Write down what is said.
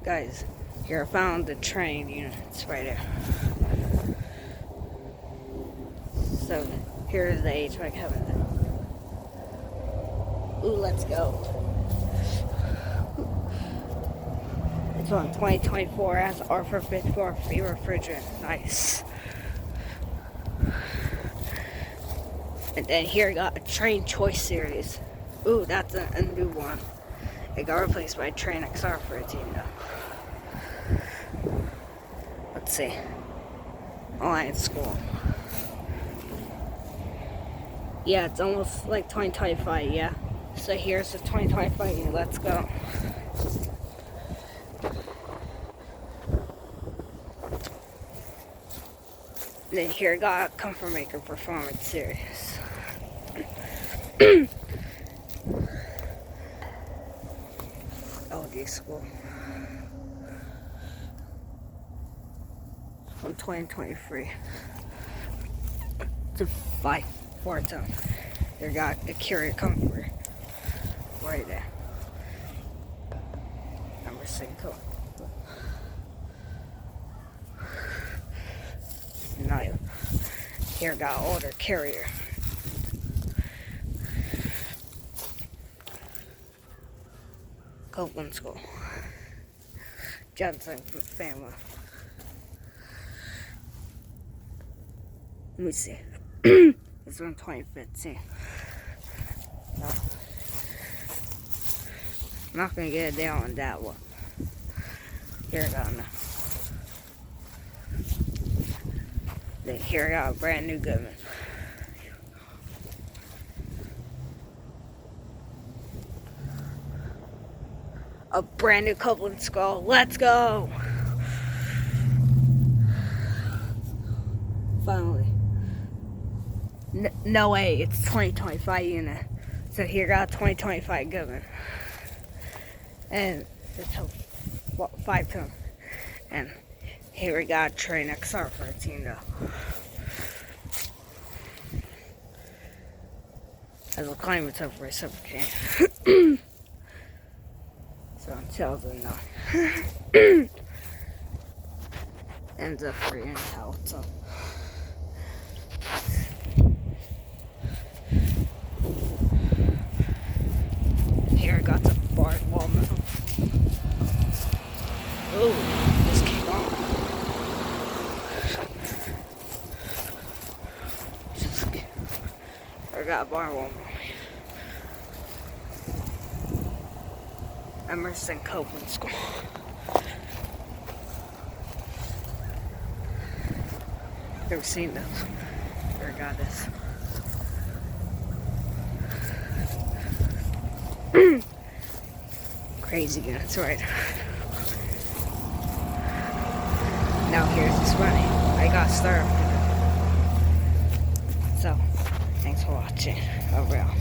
Guys, here I found the Trane units right there. So here's the HVAC cabinet. Ooh, let's go. It's on 2024 as R454 free refrigerant. Nice. And then here I got a Trane Choice Series. Ooh, that's a new one. It got replaced by Trane XR14 now. Let's see. Alliance School. Yeah, it's almost like 2025, yeah. So here's the 2025 unit. Let's go. And then here I got Comfort Maker Performance Series. LG School. From 2023. It's a 4-tone. They got a Carrier Comfort right there. Number 6 color. Now here got older Carrier. Goodman School. Johnson family. Let me see. It's from 2015. No. I'm not gonna get it down on that one. Here I got now. Then here I got a brand new Goodman. A brand new Copeland skull. Let's go! Finally. No way, it's 2025 unit. So here got 2025 Goodman. And it's a 5-tone. And here we got Trane XR14 though. As a climate of reciprocating. So in 2009. Ends up free in hell, so. Here I got the bar wall metal. Ooh, this came on. I got a bar wall metal. Emerson Copeland School. Never seen this. Never got this. Crazy good, that's right. Now here's this running. I got started. So, thanks for watching. Overall.